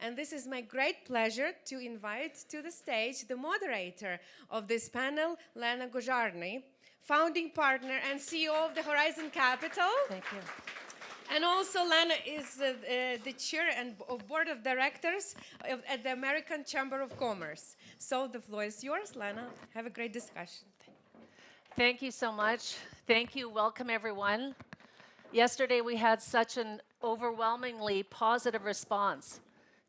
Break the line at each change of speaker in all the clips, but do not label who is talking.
And this is my great pleasure to invite to the stage the moderator of this panel, Lena Gojarny, founding partner and CEO of the Horizon Capital.
Thank you.
And also Lena is the chair of board of directors at the American Chamber of Commerce. So the floor is yours, Lena. Have a great discussion.
Thank you so much. Thank you. Welcome, everyone. Yesterday, we had such an overwhelmingly positive response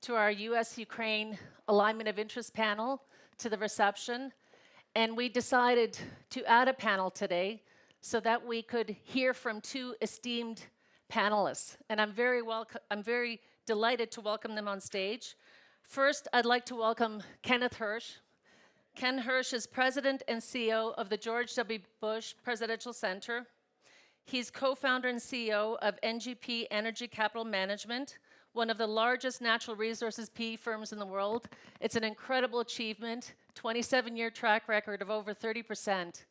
to our U.S.-Ukraine Alignment of Interest panel, to the reception. And we decided to add a panel today so that we could hear from two esteemed panelists. And I'm very delighted to welcome them on stage. First, I'd like to welcome Kenneth Hirsch. Ken Hirsch is president and CEO of the George W. Bush Presidential Center. He's co-founder and CEO of NGP Energy Capital Management, one of the largest natural resources PE firms in the world. It's an incredible achievement, 27-year track record of over 30%,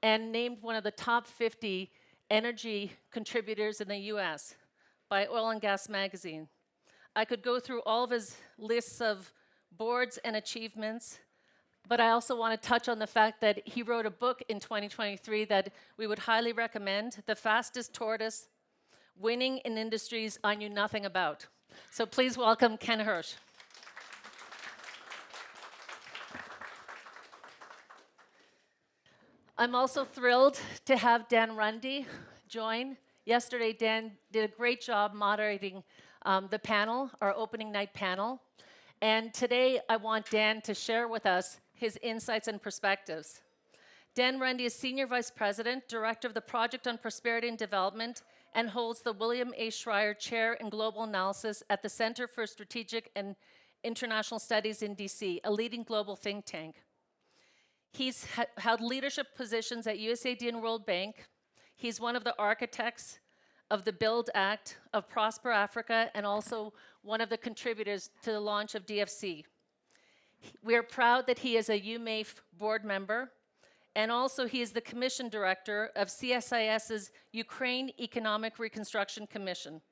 and named one of the top 50 energy contributors in the US by Oil and Gas Magazine. I could go through all of his lists of boards and achievements, but I also want to touch on the fact that he wrote a book in 2023 that we would highly recommend, The Fastest Tortoise, Winning in Industries I Knew Nothing About. So please welcome Ken Hirsch. I'm also thrilled to have Dan Runde join. Yesterday, Dan did a great job moderating the panel, our opening night panel. And today, I want Dan to share with us his insights and perspectives. Dan Runde is Senior Vice President, Director of the Project on Prosperity and Development, and holds the William A. Schreier Chair in Global Analysis at the Center for Strategic and International Studies in DC, a leading global think tank. He's held leadership positions at USAID and World Bank. He's one of the architects of the Build Act of Prosper Africa and also one of the contributors to the launch of DFC. We are proud that he is a UMAIF board member, and also he is the commission director of CSIS's Ukraine Economic Reconstruction Commission.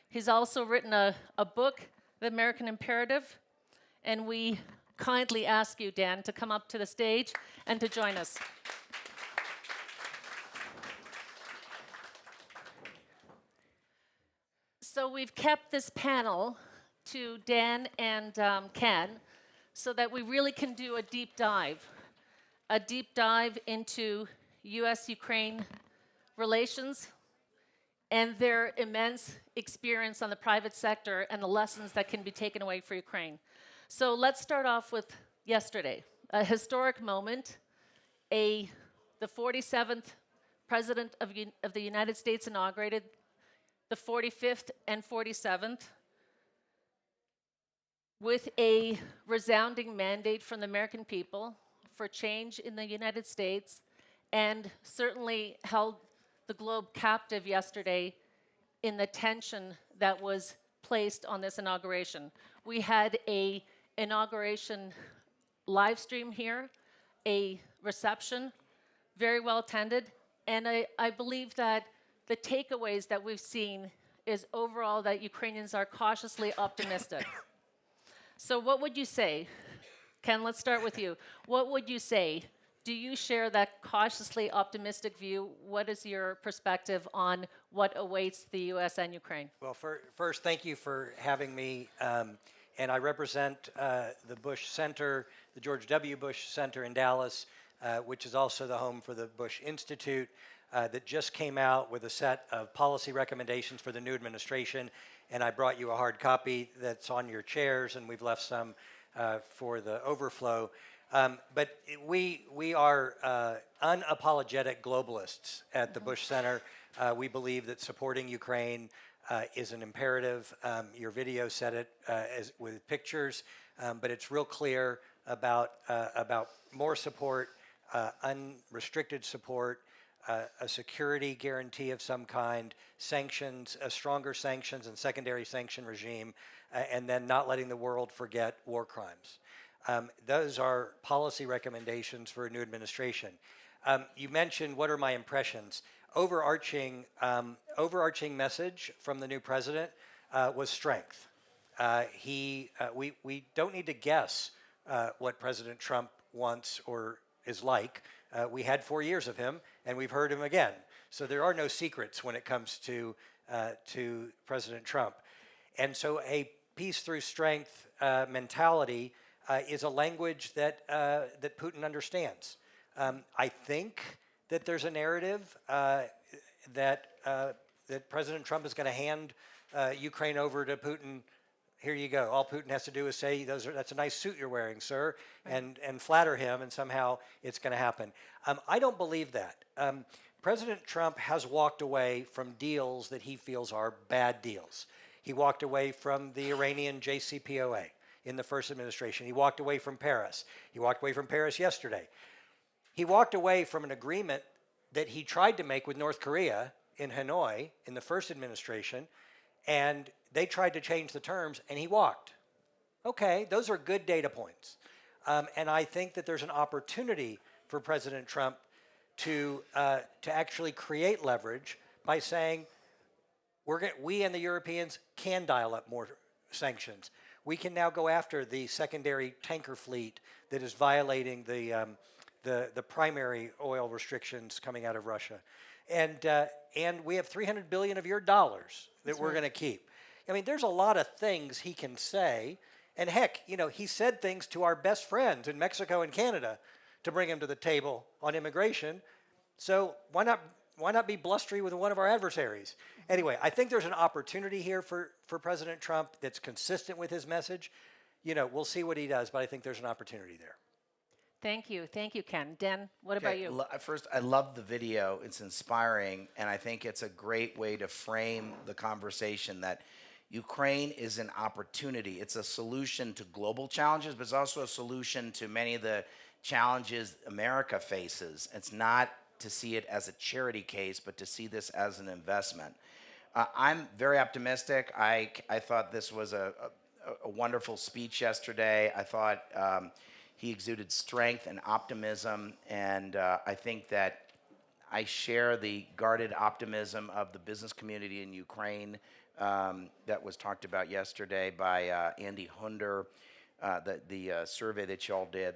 He's also written a book, The American Imperative, and we kindly ask you, Dan, to come up to the stage and to join us. So we've kept this panel to Dan and Ken so that we really can do a deep dive into US-Ukraine relations and their immense experience on the private sector and the lessons that can be taken away for Ukraine. So let's start off with yesterday, a historic moment. The 47th President of the United States inaugurated the 45th and 47th with a resounding mandate from the American people for change in the United States, and certainly held the globe captive yesterday in the tension that was placed on this inauguration. We had an inauguration live stream here, a reception, very well attended, and I believe that the takeaways that we've seen is overall that Ukrainians are cautiously optimistic. So what would you say? Ken, let's start with you. What would you say? Do you share that cautiously optimistic view? What is your perspective on what awaits the U.S. and Ukraine?
Well, first, thank you for having me. And I represent the Bush Center, the George W. Bush Center in Dallas, which is also the home for the Bush Institute, that just came out with a set of policy recommendations for the new administration. And I brought you a hard copy that's on your chairs, and we've left some for the overflow. But we are unapologetic globalists at the Bush Center. We believe that supporting Ukraine is an imperative. Your video said it with pictures, but it's real clear about more support, unrestricted support, a security guarantee of some kind, sanctions, stronger sanctions and secondary sanction regime, and then not letting the world forget war crimes. Those are policy recommendations for a new administration. You mentioned what are my impressions. Overarching message from the new president was strength. we don't need to guess what President Trump wants or is like. We had 4 years of him, and we've heard him again. So there are no secrets when it comes to President Trump. And so a peace through strength mentality is a language that that Putin understands. I think that there's a narrative that that President Trump is going to hand Ukraine over to Putin. Here you go. All Putin has to do is say, that's a nice suit you're wearing, sir, and flatter him, and somehow it's going to happen. I don't believe that. President Trump has walked away from deals that he feels are bad deals. He walked away from the Iranian JCPOA in the first administration. He walked away from Paris. He walked away from Paris yesterday. He walked away from an agreement that he tried to make with North Korea in Hanoi in the first administration, and they tried to change the terms, and he walked. Okay, those are good data points. And I think that there's an opportunity for President Trump to actually create leverage by saying, we and the Europeans can dial up more sanctions. We can now go after the secondary tanker fleet that is violating the primary oil restrictions coming out of Russia. And we have $300 billion of your dollars that we're going to keep. I mean, there's a lot of things he can say. And heck, you know, he said things to our best friends in Mexico and Canada to bring him to the table on immigration. So why not be blustery with one of our adversaries? Anyway, I think there's an opportunity here for President Trump that's consistent with his message. You know, we'll see what he does, but I think there's an opportunity there.
Thank you, Ken. Dan, what about you?
First, I love the video. It's inspiring, and I think it's a great way to frame the conversation that Ukraine is an opportunity. It's a solution to global challenges, but it's also a solution to many of the challenges America faces. It's not to see it as a charity case, but to see this as an investment. I'm very optimistic. I thought this was a wonderful speech yesterday. I thought he exuded strength and optimism, and I think that I share the guarded optimism of the business community in Ukraine that was talked about yesterday by Andy Hunder, the survey that y'all did.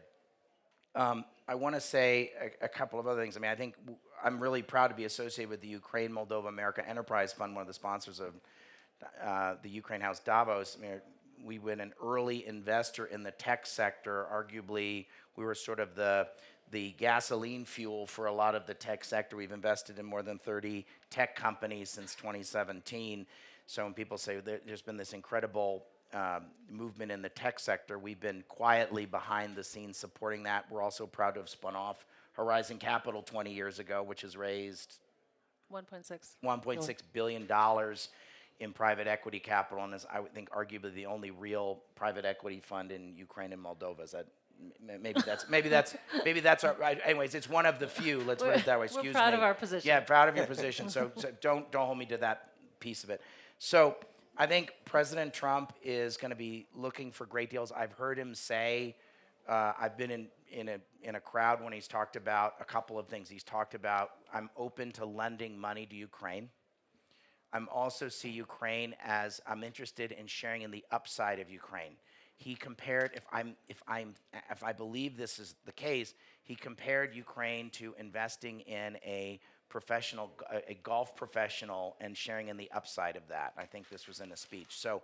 I want to say a couple of other things. I mean, I think I'm really proud to be associated with the Ukraine Moldova America Enterprise Fund, one of the sponsors of the Ukraine House Davos. I mean, we've been an early investor in the tech sector. Arguably, we were sort of the gasoline fuel for a lot of the tech sector. We've invested in more than 30 tech companies since 2017. So when people say there's been this incredible movement in the tech sector, we've been quietly behind the scenes supporting that. We're also proud to have spun off Horizon Capital 20 years ago, which has raised $1.6 billion in private equity capital, and is, I would think, arguably the only real private equity fund in Ukraine and Moldova. Is that maybe that's our, right. Anyways, it's one of the few. Let's put it that way. Excuse me.
We're proud of our position.
Yeah, proud of your position. So don't hold me to that piece of it. So I think President Trump is going to be looking for great deals. I've heard him say, I've been in a crowd when he's talked about a couple of things. He's talked about, I'm open to lending money to Ukraine. I'm also see Ukraine as I'm interested in sharing in the upside of Ukraine. He compared, if I believe this is the case, he compared Ukraine to investing in a golf professional and sharing in the upside of that. I think this was in a speech. So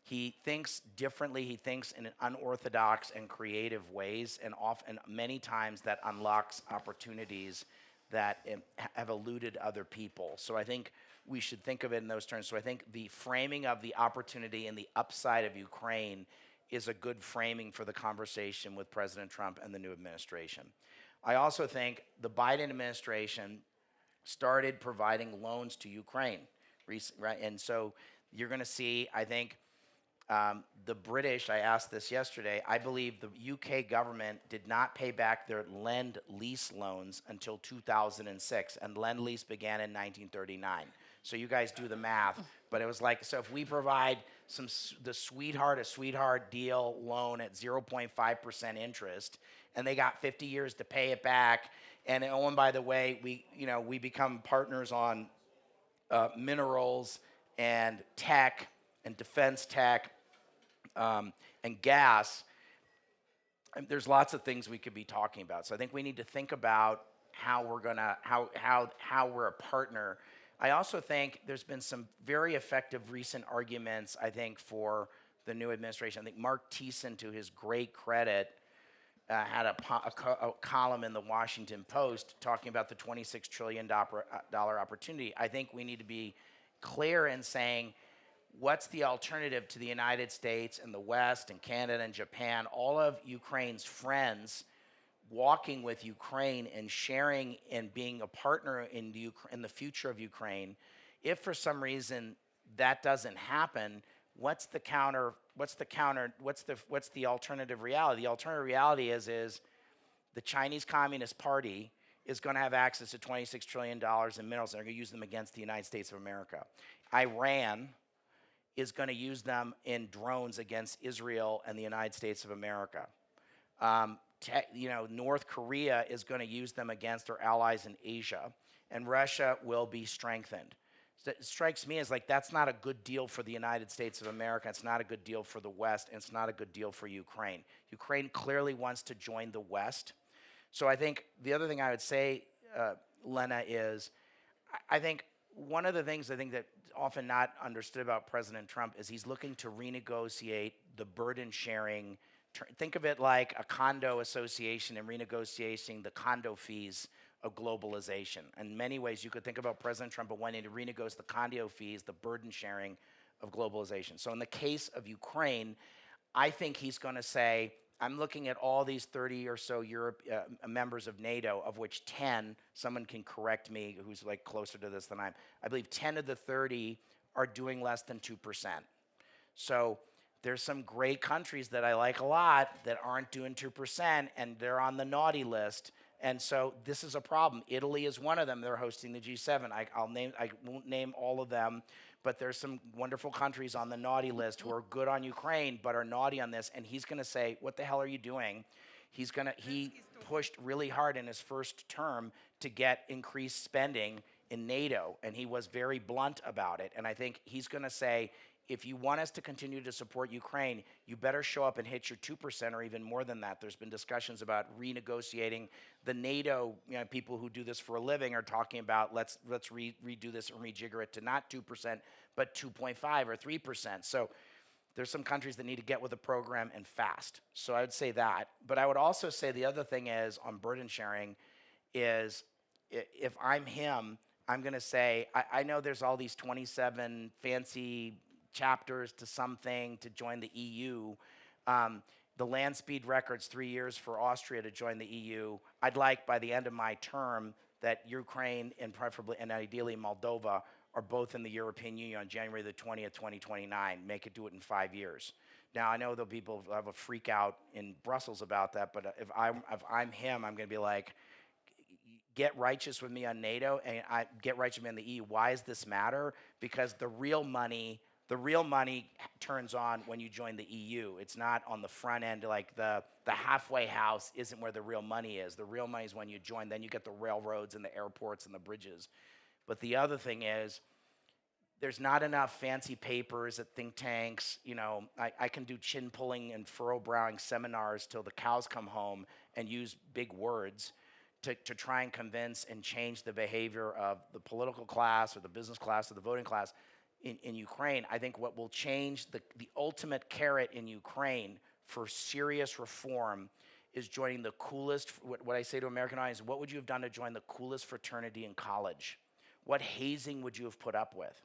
he thinks differently. He thinks in unorthodox and creative ways, and often many times that unlocks opportunities that have eluded other people. So I think we should think of it in those terms. So I think the framing of the opportunity and the upside of Ukraine is a good framing for the conversation with President Trump and the new administration. I also think the Biden administration started providing loans to Ukraine, right? And so you're going to see, I think, the British, I asked this yesterday, I believe the UK government did not pay back their Lend-Lease loans until 2006, and Lend-Lease began in 1939. So you guys do the math, but it was like, so if we provide a sweetheart deal loan at 0.5% interest, and they got 50 years to pay it back, and oh, and by the way, we become partners on minerals and tech and defense tech and gas, and there's lots of things we could be talking about. So I think we need to think about how we're gonna how we're a partner. I also think there's been some very effective recent arguments, I think, for the new administration. I think Mark Thiessen, to his great credit, had a column in the Washington Post talking about the $26 trillion opportunity. I think we need to be clear in saying, what's the alternative to the United States and the West and Canada and Japan, all of Ukraine's friends walking with Ukraine and sharing and being a partner in the future of Ukraine? If for some reason that doesn't happen, what's the alternative reality? The alternative reality is the Chinese Communist Party is going to have access to $26 trillion in minerals, and they're going to use them against the United States of America. Iran is going to use them in drones against Israel and the United States of America. North Korea is going to use them against our allies in Asia, and Russia will be strengthened. So it strikes me as like that's not a good deal for the United States of America. It's not a good deal for the West, and it's not a good deal for Ukraine. Ukraine clearly wants to join the West. So I think the other thing I would say, Lena, is I think one of the things I think that often not understood about President Trump is he's looking to renegotiate the burden sharing. Think of it like a condo association and renegotiating the condo fees of globalization. In many ways, you could think about President Trump wanting to renegotiate the condo fees, the burden sharing of globalization. So in the case of Ukraine, I think he's going to say, I'm looking at all these 30 or so members of NATO, of which 10, someone can correct me who's like closer to this than I believe 10 of the 30 are doing less than 2%. So there's some great countries that I like a lot that aren't doing 2%, and they're on the naughty list. And so this is a problem. Italy is one of them. They're hosting the G7. I won't name all of them, but there's some wonderful countries on the naughty list who are good on Ukraine but are naughty on this. And he's going to say, "What the hell are you doing?" He pushed really hard in his first term to get increased spending in NATO, and he was very blunt about it. And I think he's going to say, if you want us to continue to support Ukraine, you better show up and hit your 2% or even more than that. There's been discussions about renegotiating. The NATO people who do this for a living are talking about let's redo this and rejigger it to not 2%, but 2.5 or 3%. So there's some countries that need to get with the program and fast. So I would say that. But I would also say the other thing is on burden sharing is if I'm him, I'm going to say, I know there's all these 27 fancy chapters to something to join the EU. The land speed record's 3 years for Austria to join the EU. I'd like by the end of my term that Ukraine and preferably and ideally Moldova are both in the European Union on January the 20th, 2029. Make it do it in 5 years. Now I know the people have a freak out in Brussels about that, but if I'm him, I'm going to be like, get righteous with me on NATO and get righteous with me on the EU. Why does this matter? Because the real money turns on when you join the EU. It's not on the front end, like the halfway house isn't where the real money is. The real money is when you join. Then you get the railroads and the airports and the bridges. But the other thing is, there's not enough fancy papers at think tanks. I can do chin pulling and furrow browing seminars till the cows come home and use big words to try and convince and change the behavior of the political class or the business class or the voting class. In Ukraine, I think what will change the ultimate carrot in Ukraine for serious reform is joining the coolest, what I say to American audience, what would you have done to join the coolest fraternity in college? What hazing would you have put up with?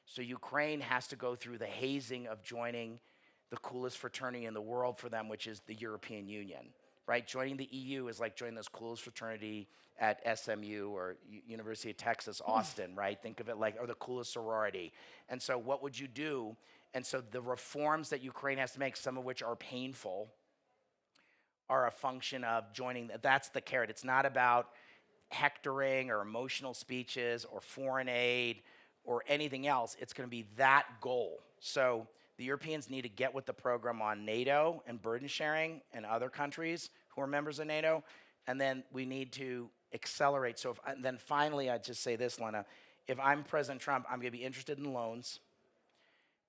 So Ukraine has to go through the hazing of joining the coolest fraternity in the world for them, which is the European Union, right? Joining the EU is like joining this coolest fraternity at SMU or University of Texas, Austin, right? Think of it like, or the coolest sorority. And so what would you do? And so the reforms that Ukraine has to make, some of which are painful, are a function of joining. That's the carrot. It's not about hectoring or emotional speeches or foreign aid or anything else. It's going to be that goal. So the Europeans need to get with the program on NATO and burden sharing and other countries who are members of NATO. And then we need to accelerate. So then finally, I'd just say this, Lena. If I'm President Trump, I'm going to be interested in loans.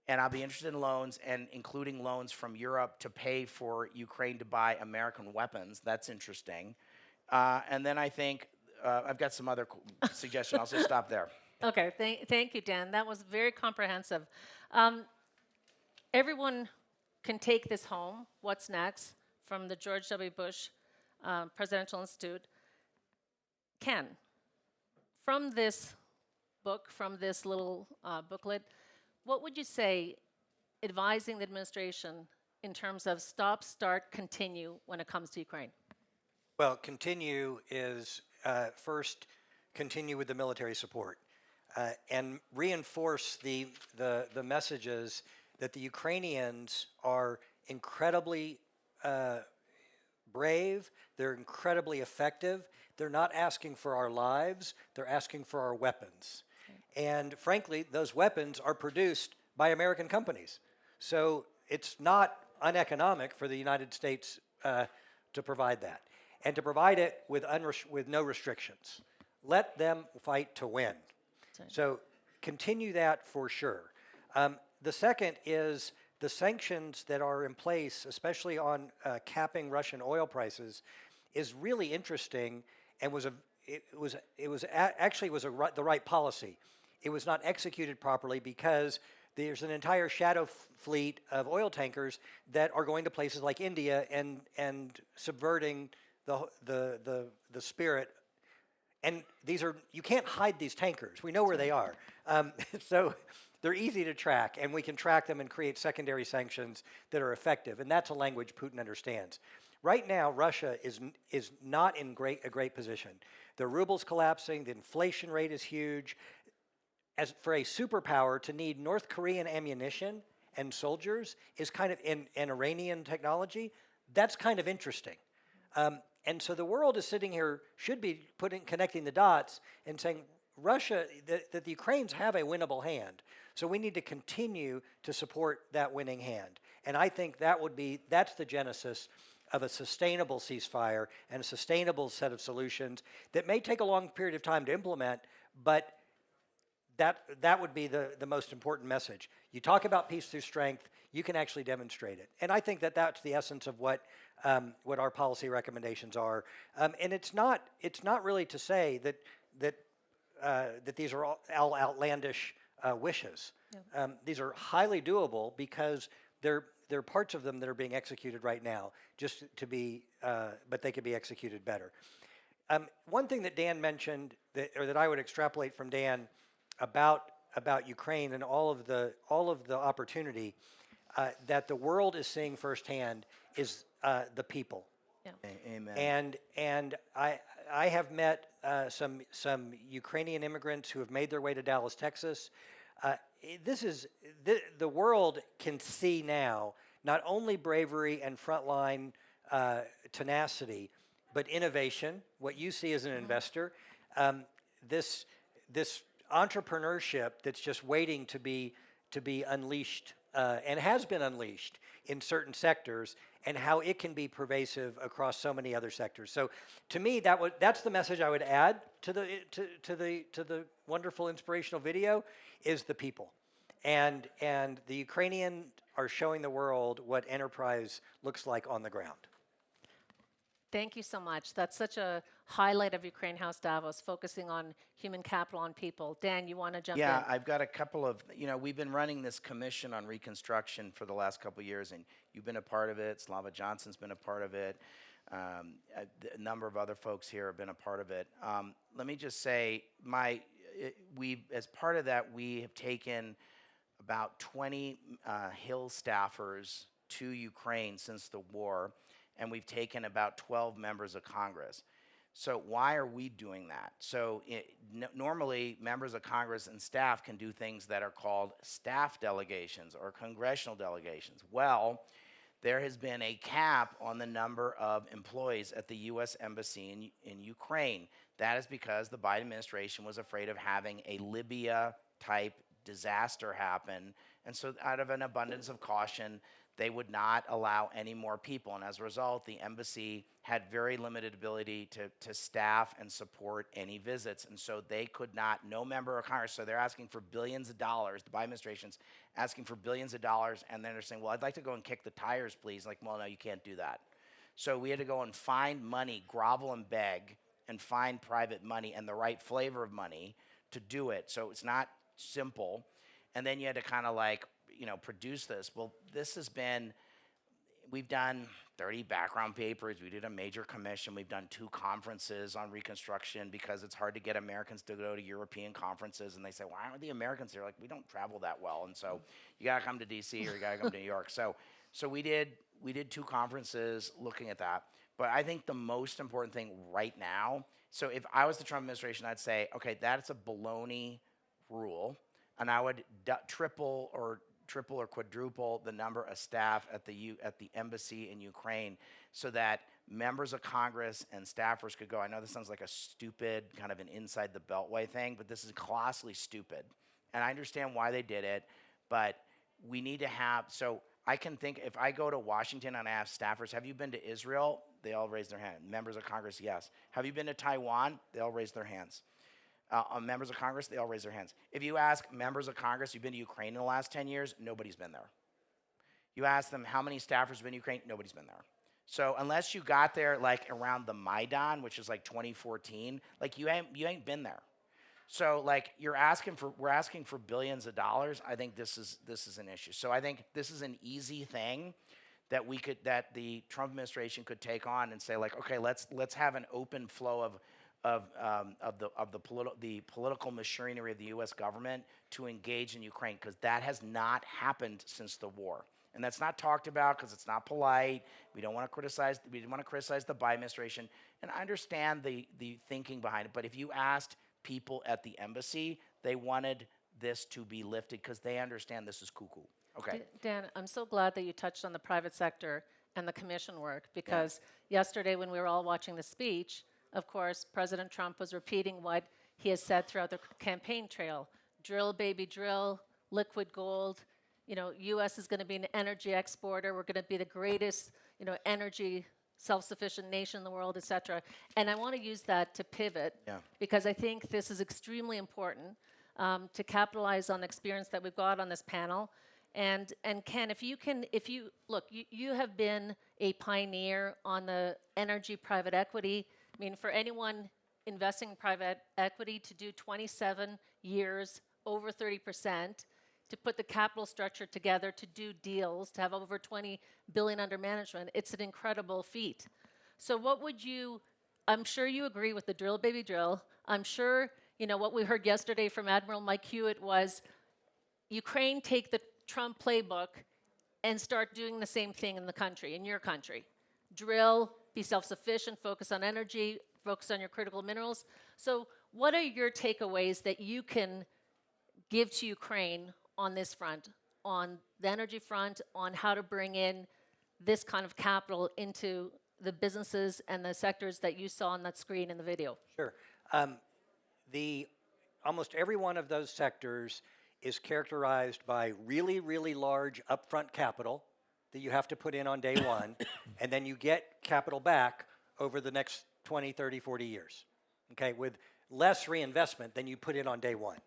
And I'll be interested in loans, and including loans from Europe to pay for Ukraine to buy American weapons. That's interesting. And then I think I've got some other suggestions. I'll just stop there.
Okay, thank you, Dan. That was very comprehensive. Everyone can take this home, what's next, from the George W. Bush Presidential Institute. Ken, from this book, from this little booklet, what would you say advising the administration in terms of stop, start, continue when it comes to Ukraine?
Well, continue is first continue with the military support and reinforce the messages that the Ukrainians are incredibly brave, they're incredibly effective. They're not asking for our lives, they're asking for our weapons. And frankly, those weapons are produced by American companies. So it's not uneconomic for the United States to provide that. And to provide it with no restrictions. Let them fight to win. So continue that for sure. The second is the sanctions that are in place, especially on capping Russian oil prices, is really interesting and actually was the right policy. It was not executed properly because there's an entire shadow fleet of oil tankers that are going to places like India and subverting the spirit. And you can't hide these tankers. We know where they are. So they're easy to track, and we can track them and create secondary sanctions that are effective. And that's a language Putin understands. Right now, Russia is not in a great position. The ruble's collapsing. The inflation rate is huge. As for a superpower to need North Korean ammunition and soldiers is kind of in Iranian technology. That's kind of interesting. And so the world is sitting here, should be connecting the dots and saying, Russia, that the Ukrainians have a winnable hand. So we need to continue to support that winning hand. And I think that's the genesis of a sustainable ceasefire and a sustainable set of solutions that may take a long period of time to implement, but that would be the most important message. You talk about peace through strength, you can actually demonstrate it. And I think that's the essence of what our policy recommendations are. And it's not really to say that these are all outlandish wishes. Yeah. These are highly doable because there are parts of them that are being executed right now, but they could be executed better. One thing that Dan mentioned, that I would extrapolate from Dan about Ukraine and all of the opportunity that the world is seeing firsthand is the people.
Yeah.
Amen.
And I have met some Ukrainian immigrants who have made their way to Dallas, Texas. The world can see now not only bravery and frontline tenacity, but innovation. What you see as an investor, this entrepreneurship that's just waiting to be unleashed and has been unleashed in certain sectors, and how it can be pervasive across so many other sectors. So, to me, that's the message I would add to the wonderful inspirational video is the people, and the Ukrainians are showing the world what enterprise looks like on the ground.
Thank you so much. That's such a highlight of Ukraine House Davos, focusing on human capital, on people. Dan, you want to jump in?
Yeah, I've got a couple of, we've been running this commission on reconstruction for the last couple of years, and you've been a part of it. Slava Johnson's been a part of it. A number of other folks here have been a part of it. Let me just say, as part of that, we have taken about 20 Hill staffers to Ukraine since the war, and we've taken about 12 members of Congress. So why are we doing that? So normally, members of Congress and staff can do things that are called staff delegations or congressional delegations. Well, there has been a cap on the number of employees at the U.S. Embassy in Ukraine. That is because the Biden administration was afraid of having a Libya-type disaster happen. And so out of an abundance of caution, they would not allow any more people. And as a result, the embassy had very limited ability to staff and support any visits. And so they could not, no member of Congress, so they're asking for billions of dollars, the Biden administration's asking for billions of dollars, and then they're saying, well, I'd like to go and kick the tires, please. Like, well, no, you can't do that. So we had to go and find money, grovel and beg, and find private money and the right flavor of money to do it. So it's not simple. And then you had to kind of like, produce this. Well, this has been, we've done 30 background papers. We did a major commission. We've done 2 conferences on reconstruction because it's hard to get Americans to go to European conferences. And they say, why aren't the Americans here? Like, we don't travel that well. And so you got to come to DC or you got to come to New York. So we did 2 conferences looking at that. But I think the most important thing right now, so if I was the Trump administration, I'd say, okay, that's a baloney rule. And I would triple or quadruple the number of staff at the embassy in Ukraine so that members of Congress and staffers could go. I know this sounds like a stupid kind of an inside the beltway thing, but this is colossally stupid. And I understand why they did it, but we need to have, so I can think if I go to Washington and I ask staffers, have you been to Israel? They all raise their hand. Members of Congress, yes. Have you been to Taiwan? They all raise their hands. Members of Congress, they all raise their hands. If you ask members of Congress, you've been to Ukraine in the last 10 years, nobody's been there. You ask them how many staffers have been to Ukraine, nobody's been there. So unless you got there like around the Maidan, which is like 2014, like you ain't been there. So like we're asking for billions of dollars. I think this is an issue. So I think this is an easy thing that the Trump administration could take on and say like, okay, let's have an open flow of the political machinery of the U.S. government to engage in Ukraine, because that has not happened since the war, and that's not talked about because it's not polite. We don't want to criticize. We didn't want to criticize the Biden administration, and I understand the thinking behind it. But if you asked people at the embassy, they wanted this to be lifted because they understand this is cuckoo. Okay,
Dan, I'm so glad that you touched on the private sector and the commission work, because yesterday when we were all watching the speech, of course, President Trump was repeating what he has said throughout the campaign trail. Drill, baby, drill, liquid gold. U.S. is going to be an energy exporter. We're going to be the greatest, energy self-sufficient nation in the world, et cetera. And I want to use that to pivot because I think this is extremely important to capitalize on the experience that we've got on this panel. And Ken, if you look, you have been a pioneer on the energy private equity. I mean, for anyone investing in private equity to do 27 years, over 30%, to put the capital structure together, to do deals, to have over 20 billion under management, it's an incredible feat. So what would you, I'm sure you agree with the drill, baby, drill. I'm sure, what we heard yesterday from Admiral Mike Hewitt was Ukraine take the Trump playbook and start doing the same thing in the country, in your country. Drill, be self-sufficient, focus on energy, focus on your critical minerals. So what are your takeaways that you can give to Ukraine on this front, on the energy front, on how to bring in this kind of capital into the businesses and the sectors that you saw on that screen in the video?
Sure. Almost every one of those sectors is characterized by really, really large upfront capital that you have to put in on day one, and then you get capital back over the next 20, 30, 40 years, okay, with less reinvestment than you put in on day one.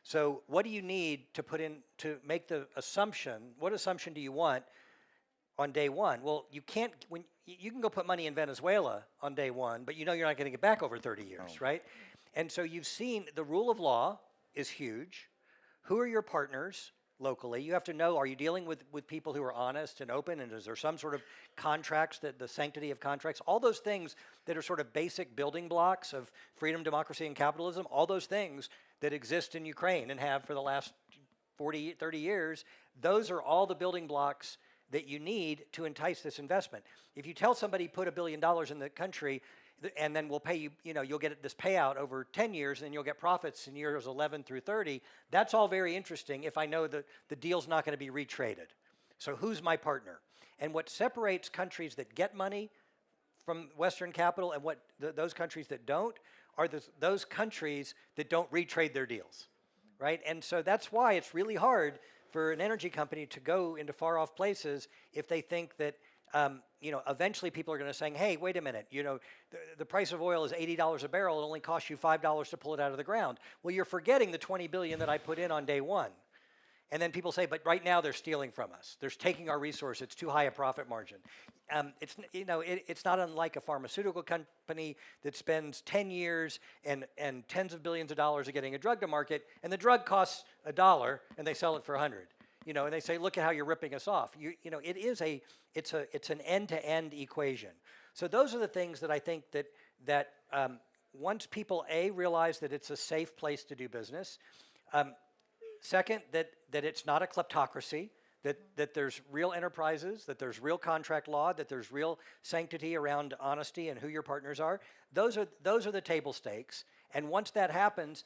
So what do you need to put in to make the assumption? What assumption do you want on day one? Well, you can't, you can go put money in Venezuela on day one, but you're not going to get back over 30 years, right? And so you've seen the rule of law is huge. Who are your partners locally? You have to know, are you dealing with people who are honest and open, and is there some sort of contracts, that the sanctity of contracts, all those things that are sort of basic building blocks of freedom, democracy, and capitalism, all those things that exist in Ukraine and have for the last 40, 30 years, those are all the building blocks that you need to entice this investment. If you tell somebody put $1 billion in the country, and then we'll pay you, you'll get this payout over 10 years, and you'll get profits in years 11 through 30. That's all very interesting if I know that the deal's not going to be retraded. So who's my partner? And what separates countries that get money from Western capital and those countries that don't are those countries that don't retrade their deals, right? And so that's why it's really hard for an energy company to go into far off places if they think that eventually people are going to say, hey, wait a minute, the price of oil is $80 a barrel. It only costs you $5 to pull it out of the ground. Well, you're forgetting the $20 billion that I put in on day one. And then people say, but right now they're stealing from us. They're taking our resource. It's too high a profit margin. It's not unlike a pharmaceutical company that spends 10 years and tens of billions of dollars of getting a drug to market, and the drug costs $1 and they sell it for 100. And they say, look at how you're ripping us off. It's an end-to-end equation. So those are the things that I think that once people realize that it's a safe place to do business. Second, that it's not a kleptocracy, that there's real enterprises, that there's real contract law, that there's real sanctity around honesty and who your partners are. Those are the table stakes. And once that happens,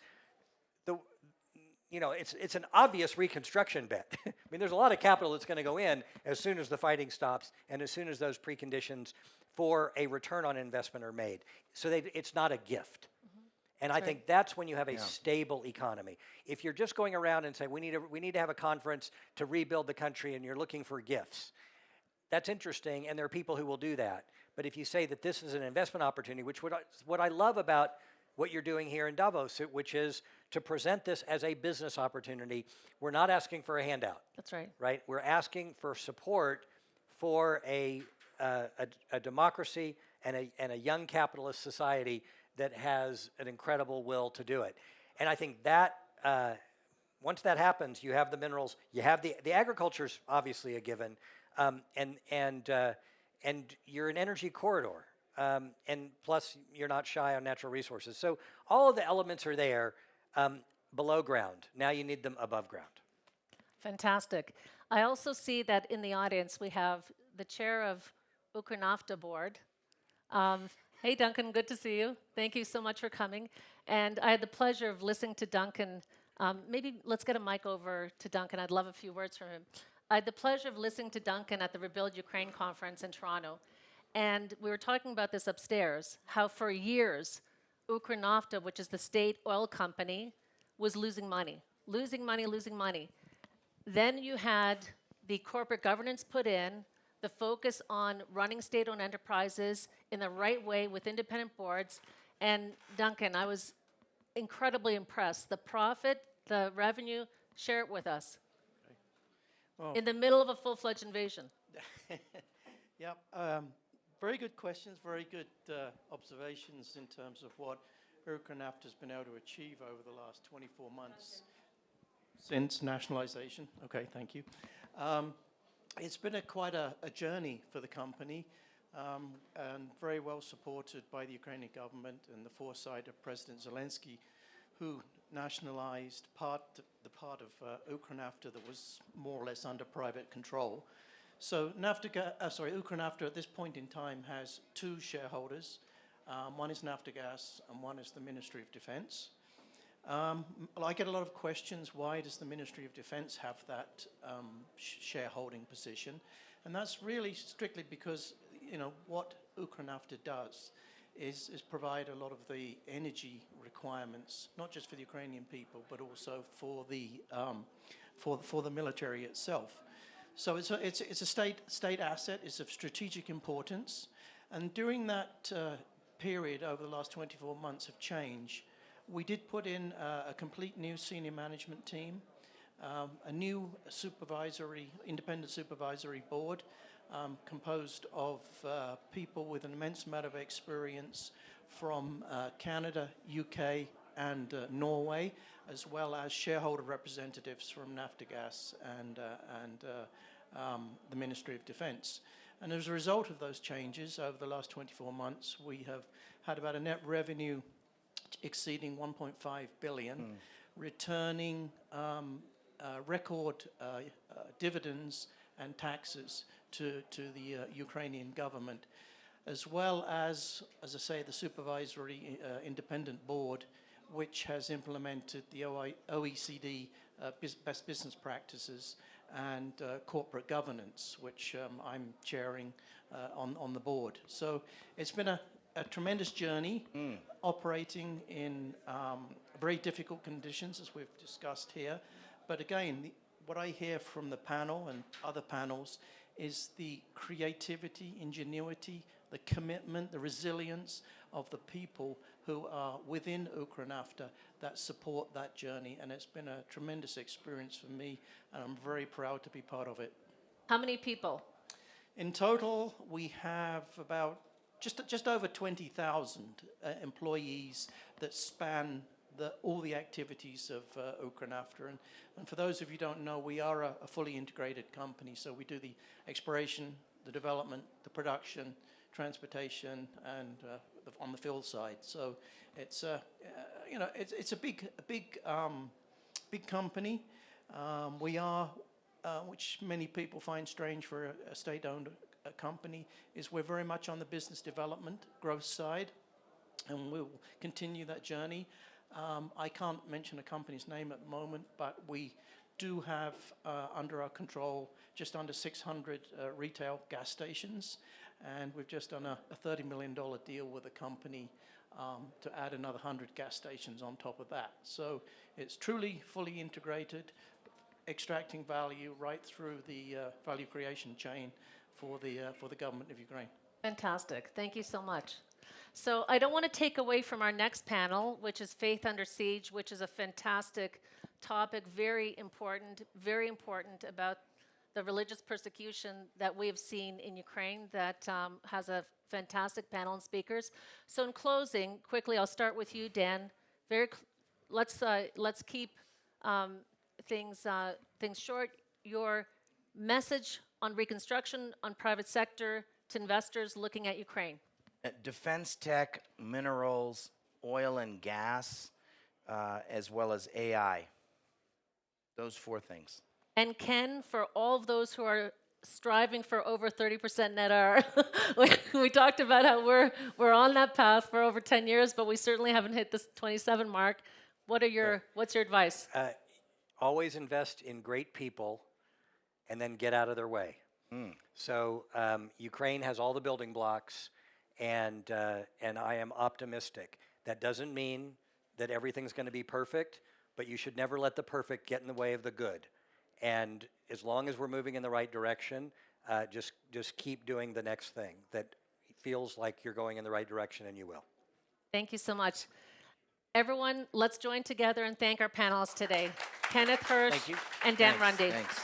it's an obvious reconstruction bet. I mean, there's a lot of capital that's going to go in as soon as the fighting stops and as soon as those preconditions for a return on investment are made. So it's not a gift. And I think that's when you have a stable economy. If you're just going around and say, we need to have a conference to rebuild the country and you're looking for gifts, that's interesting, and there are people who will do that. But if you say that this is an investment opportunity, which what I love about what you're doing here in Davos, which is to present this as a business opportunity, we're not asking for a handout.
That's right.
Right? We're asking for support for a democracy and a young capitalist society that has an incredible will to do it. And I think that once that happens, you have the minerals, you have the agriculture's obviously a given, and you're an energy corridor, and plus you're not shy on natural resources. So all of the elements are there below ground. Now you need them above ground.
Fantastic. I also see that in the audience we have the chair of Ukernafta board. Hey, Duncan, good to see you. Thank you so much for coming. And I had the pleasure of listening to Duncan. Maybe let's get a mic over to Duncan. I'd love a few words from him. I had the pleasure of listening to Duncan at the Rebuild Ukraine conference in Toronto. And we were talking about this upstairs, how for years, Ukernafta, which is the state oil company, was losing money. Then you had the corporate governance put in, the focus on running state-owned enterprises in the right way with independent boards. And Duncan, I was incredibly impressed. The profit, the revenue, share it with us.
Okay. Well,
in the middle of a full-fledged invasion.
Yeah, very good questions, very good observations in terms of what Ukernafta has been able to achieve over the last 24 months since nationalization. Okay, thank you. It's been quite a journey for the company, and very well supported by the Ukrainian government and the foresight of President Zelensky, who nationalized the part of Ukernafta that was more or less under private control. So Ukernafta at this point in time has two shareholders. One is Naftogaz and one is the Ministry of Defense. I get a lot of questions, why does the Ministry of Defense have that shareholding position? And that's really strictly because, what Ukernafta does is provide a lot of the energy requirements, not just for the Ukrainian people, but also for the military itself. So it's a state asset, it's of strategic importance. And during that period over the last 24 months of change, we did put in a complete new senior management team, a new independent supervisory board composed of people with an immense amount of experience from Canada, UK, and Norway, as well as shareholder representatives from Naftogaz and the Ministry of Defense. And as a result of those changes over the last 24 months, we have had about a net revenue exceeding 1.5 billion, returning record dividends and taxes to the Ukrainian government, as well as I say, the supervisory independent board, which has implemented the OECD best business practices and corporate governance, which I'm chairing on the board. So it's been a tremendous journey operating in very difficult conditions, as we've discussed here. But again, what I hear from the panel and other panels is the creativity, ingenuity, the commitment, the resilience of the people who are within Ukranafta that support that journey. And it's been a tremendous experience for me, and I'm very proud to be part of it.
How many people?
In total, we have about just over 20,000 employees that span all the activities of Ukranafta. And for those of you who don't know, we are a fully integrated company. So we do the exploration, the development, the production, transportation, and on the field side. So it's it's a big company. We are, which many people find strange for a state-owned company, is we're very much on the business development growth side, and we'll continue that journey. I can't mention a company's name at the moment, but we do have under our control just under 600 retail gas stations, and we've just done a $30 million deal with a company to add another 100 gas stations on top of that. So it's truly fully integrated, extracting value right through the value creation chain for the government of Ukraine.
Fantastic. Thank you so much. So I don't want to take away from our next panel, which is Faith Under Siege, which is a fantastic topic, very important about the religious persecution that we have seen in Ukraine that has a fantastic panel and speakers. So in closing, quickly, I'll start with you, Dan. Let's keep things short. Your message on reconstruction, on private sector, to investors looking at Ukraine.
Defense tech, minerals, oil and gas, as well as AI. Those 4 things.
And Ken, for all of those who are striving for over 30% net IR, we talked about how we're on that path for over 10 years, but we certainly haven't hit this 27 mark. What's your advice?
Always invest in great people and then get out of their way. So Ukraine has all the building blocks, and I am optimistic. That doesn't mean that everything's going to be perfect, but you should never let the perfect get in the way of the good. And as long as we're moving in the right direction, just keep doing the next thing that feels like you're going in the right direction, and you will.
Thank you so much. Everyone, let's join together and thank our panelists today. Kenneth Hirsch and Dan Runde.
Thanks.